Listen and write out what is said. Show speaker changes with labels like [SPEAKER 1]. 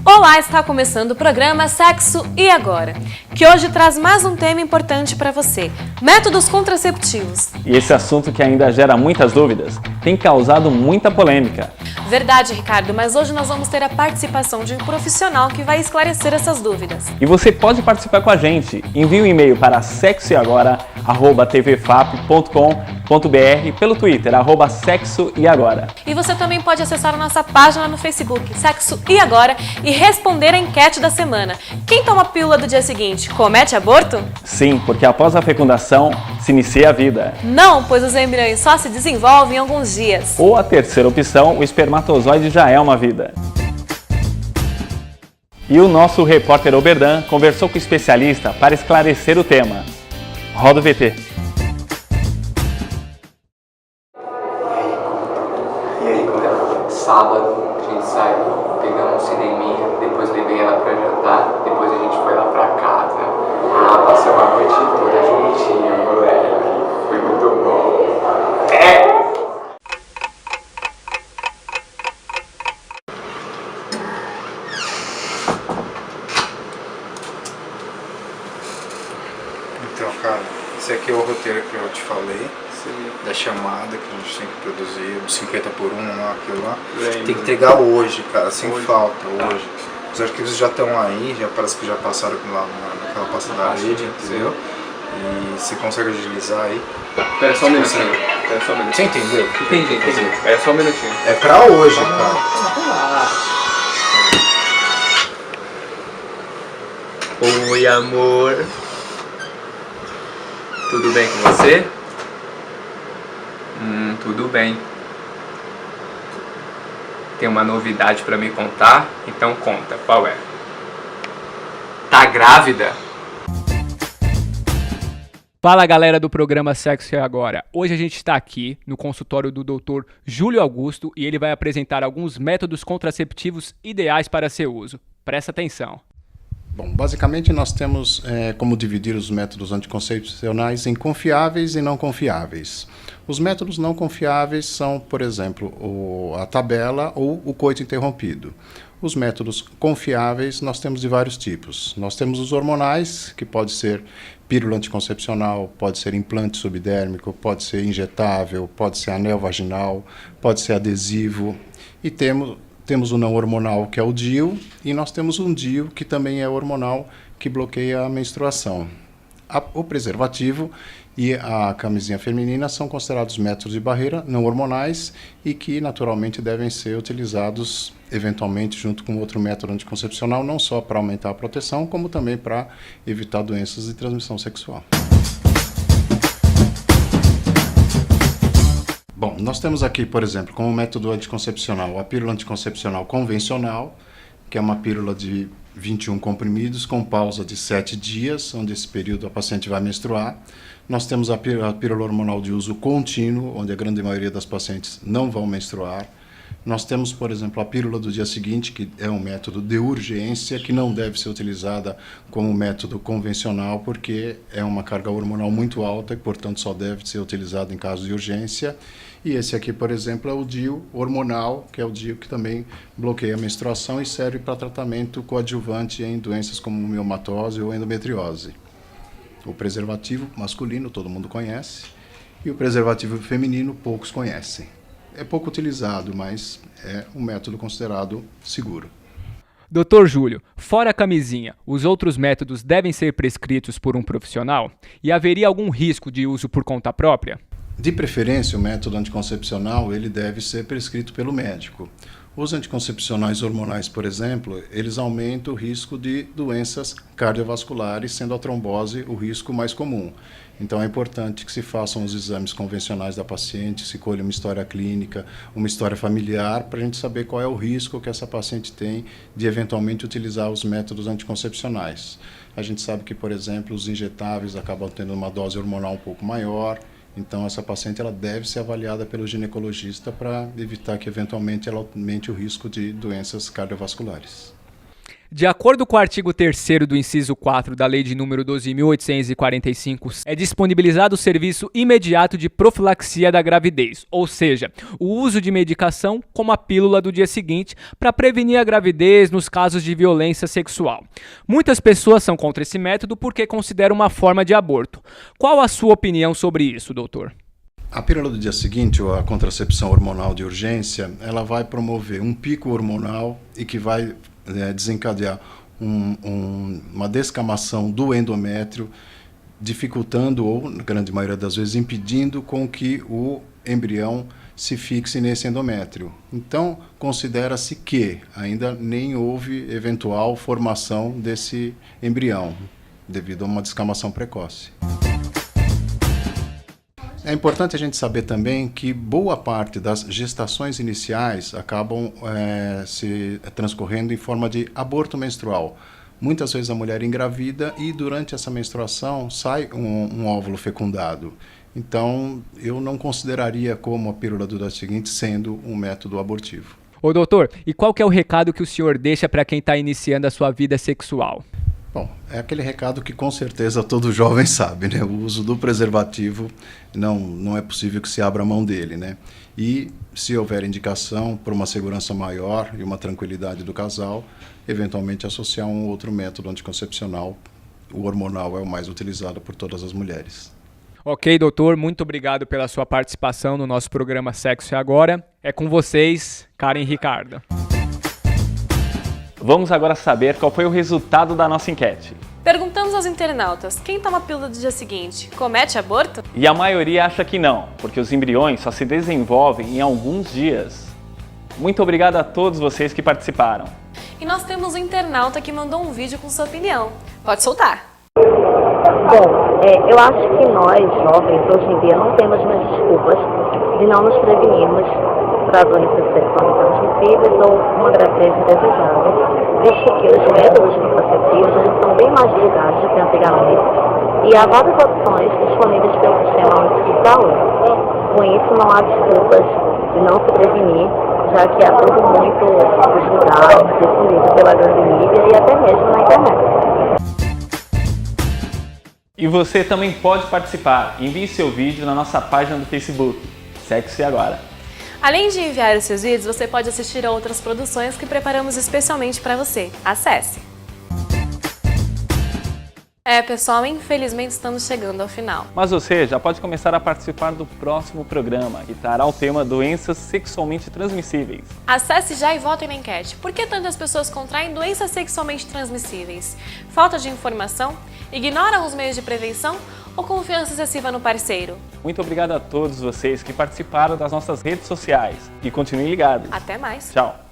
[SPEAKER 1] Olá, está começando o programa Sexo e Agora, que hoje traz mais um tema importante para você, métodos contraceptivos.
[SPEAKER 2] E esse assunto que ainda gera muitas dúvidas, tem causado muita polêmica.
[SPEAKER 1] Verdade, Ricardo, mas hoje nós vamos ter a participação de um profissional que vai esclarecer essas dúvidas.
[SPEAKER 2] E você pode participar com a gente. Envie um e-mail para sexoeagora@tvfap.com.br, pelo Twitter, @sexoeagora.
[SPEAKER 1] E você também pode acessar a nossa página no Facebook, Sexo e Agora, e responder a enquete da semana. Quem toma a pílula do dia seguinte, comete aborto?
[SPEAKER 2] Sim, porque após a fecundação, se inicia a vida.
[SPEAKER 1] Não, pois os embriões só se desenvolvem em alguns dias.
[SPEAKER 2] Ou a terceira opção, o espermatozoide já é uma vida. E o nosso repórter Oberdan conversou com o especialista para esclarecer o tema. Roda o VT.
[SPEAKER 3] E aí, sábado, a gente saiu, pegamos um cineminha, depois levei ela pra jantar, depois a gente foi lá pra casa. Ah, passou a noite toda juntinha, moleque. Foi muito bom.
[SPEAKER 4] Então, cara, esse aqui é o roteiro que eu te falei, da chamada que a gente tem que produzir, o 50 por 1 lá, aquilo lá. Tem que entregar hoje, cara, sem falta, hoje. Os arquivos já estão aí, já parece que já passaram lá naquela pasta da rede, entendeu? E você consegue agilizar aí.
[SPEAKER 3] Pera só um minutinho.
[SPEAKER 4] Você entendeu?
[SPEAKER 3] Entendi. Pera só um minutinho.
[SPEAKER 4] É pra hoje, cara.
[SPEAKER 3] Oi, amor. Tudo bem com você? Tudo bem. Tem uma novidade pra me contar? Então conta, qual é? Tá grávida?
[SPEAKER 5] Fala galera do programa Sexo e Agora. Hoje a gente está aqui no consultório do Dr. Júlio Augusto e ele vai apresentar alguns métodos contraceptivos ideais para seu uso. Presta atenção.
[SPEAKER 6] Bom, basicamente nós temos como dividir os métodos anticoncepcionais em confiáveis e não confiáveis. Os métodos não confiáveis são, por exemplo, a tabela ou o coito interrompido. Os métodos confiáveis nós temos de vários tipos. Nós temos os hormonais, que pode ser pílula anticoncepcional, pode ser implante subdérmico, pode ser injetável, pode ser anel vaginal, pode ser adesivo. E temos o não hormonal, que é o DIU, e nós temos um DIU, que também é hormonal, que bloqueia a menstruação. O preservativo e a camisinha feminina são considerados métodos de barreira não hormonais e que naturalmente devem ser utilizados eventualmente junto com outro método anticoncepcional, não só para aumentar a proteção, como também para evitar doenças de transmissão sexual. Bom, nós temos aqui, por exemplo, como método anticoncepcional, a pílula anticoncepcional convencional, que é uma pílula de 21 comprimidos com pausa de 7 dias, onde esse período a paciente vai menstruar. Nós temos a pílula hormonal de uso contínuo, onde a grande maioria das pacientes não vão menstruar. Nós temos, por exemplo, a pílula do dia seguinte, que é um método de urgência, que não deve ser utilizada como método convencional, porque é uma carga hormonal muito alta e, portanto, só deve ser utilizada em caso de urgência. E esse aqui, por exemplo, é o DIU hormonal, que é o DIU que também bloqueia a menstruação e serve para tratamento coadjuvante em doenças como miomatose ou endometriose. O preservativo masculino todo mundo conhece e o preservativo feminino poucos conhecem. É pouco utilizado, mas é um método considerado seguro.
[SPEAKER 5] Dr. Júlio, fora a camisinha, os outros métodos devem ser prescritos por um profissional? E haveria algum risco de uso por conta própria?
[SPEAKER 6] De preferência, o método anticoncepcional ele deve ser prescrito pelo médico. Os anticoncepcionais hormonais, por exemplo, eles aumentam o risco de doenças cardiovasculares, sendo a trombose o risco mais comum. Então é importante que se façam os exames convencionais da paciente, se colhe uma história clínica, uma história familiar, para a gente saber qual é o risco que essa paciente tem de eventualmente utilizar os métodos anticoncepcionais. A gente sabe que, por exemplo, os injetáveis acabam tendo uma dose hormonal um pouco maior. Então, essa paciente ela deve ser avaliada pelo ginecologista para evitar que, eventualmente, ela aumente o risco de doenças cardiovasculares.
[SPEAKER 5] De acordo com o artigo 3º do inciso 4 da Lei de número 12.845, é disponibilizado o serviço imediato de profilaxia da gravidez, ou seja, o uso de medicação como a pílula do dia seguinte para prevenir a gravidez nos casos de violência sexual. Muitas pessoas são contra esse método porque consideram uma forma de aborto. Qual a sua opinião sobre isso, doutor?
[SPEAKER 6] A pílula do dia seguinte, ou a contracepção hormonal de urgência, ela vai promover um pico hormonal e que vai desencadear uma descamação do endométrio, dificultando ou, na grande maioria das vezes, impedindo com que o embrião se fixe nesse endométrio. Então, considera-se que ainda nem houve eventual formação desse embrião, devido a uma descamação precoce. É importante a gente saber também que boa parte das gestações iniciais acabam se transcorrendo em forma de aborto menstrual. Muitas vezes a mulher engravida e durante essa menstruação sai um óvulo fecundado. Então, eu não consideraria como a pílula do dia seguinte sendo um método abortivo.
[SPEAKER 5] Ô doutor, e qual que é o recado que o senhor deixa para quem está iniciando a sua vida sexual?
[SPEAKER 6] Bom, é aquele recado que com certeza todo jovem sabe, né? O uso do preservativo não é possível que se abra a mão dele, né? E se houver indicação por uma segurança maior e uma tranquilidade do casal, eventualmente associar um outro método anticoncepcional. O hormonal é o mais utilizado por todas as mulheres.
[SPEAKER 5] Ok, doutor, muito obrigado pela sua participação no nosso programa Sexo é Agora. É com vocês, Karen e Ricardo.
[SPEAKER 2] Vamos agora saber qual foi o resultado da nossa enquete.
[SPEAKER 1] Perguntamos aos internautas, quem toma a pílula do dia seguinte comete aborto?
[SPEAKER 2] E a maioria acha que não, porque os embriões só se desenvolvem em alguns dias. Muito obrigado a todos vocês que participaram.
[SPEAKER 1] E nós temos um internauta que mandou um vídeo com sua opinião. Pode soltar.
[SPEAKER 7] Bom, eu acho que nós, jovens, hoje em dia, não temos mais desculpas de não nos prevenirmos para doenças sexualmente transmissíveis ou uma gravidez indesejada, visto que os métodos contraceptivos estão bem mais divulgados do que antigamente e há várias opções disponíveis pelo Sistema Único de Saúde. Com isso, não há desculpas de não se prevenir, já que há tudo muito divulgado, difundido pela grande mídia e até mesmo na internet.
[SPEAKER 2] E você também pode participar. Envie seu vídeo na nossa página do Facebook, Sexo e Agora.
[SPEAKER 1] Além de enviar os seus vídeos, você pode assistir a outras produções que preparamos especialmente para você. Acesse! Pessoal, infelizmente estamos chegando ao final.
[SPEAKER 2] Mas você já pode começar a participar do próximo programa, que trará o tema doenças sexualmente transmissíveis.
[SPEAKER 1] Acesse já e votem na enquete. Por que tantas pessoas contraem doenças sexualmente transmissíveis? Falta de informação? Ignoram os meios de prevenção? Ou confiança excessiva no parceiro?
[SPEAKER 2] Muito obrigado a todos vocês que participaram das nossas redes sociais. E continuem ligados.
[SPEAKER 1] Até mais!
[SPEAKER 2] Tchau!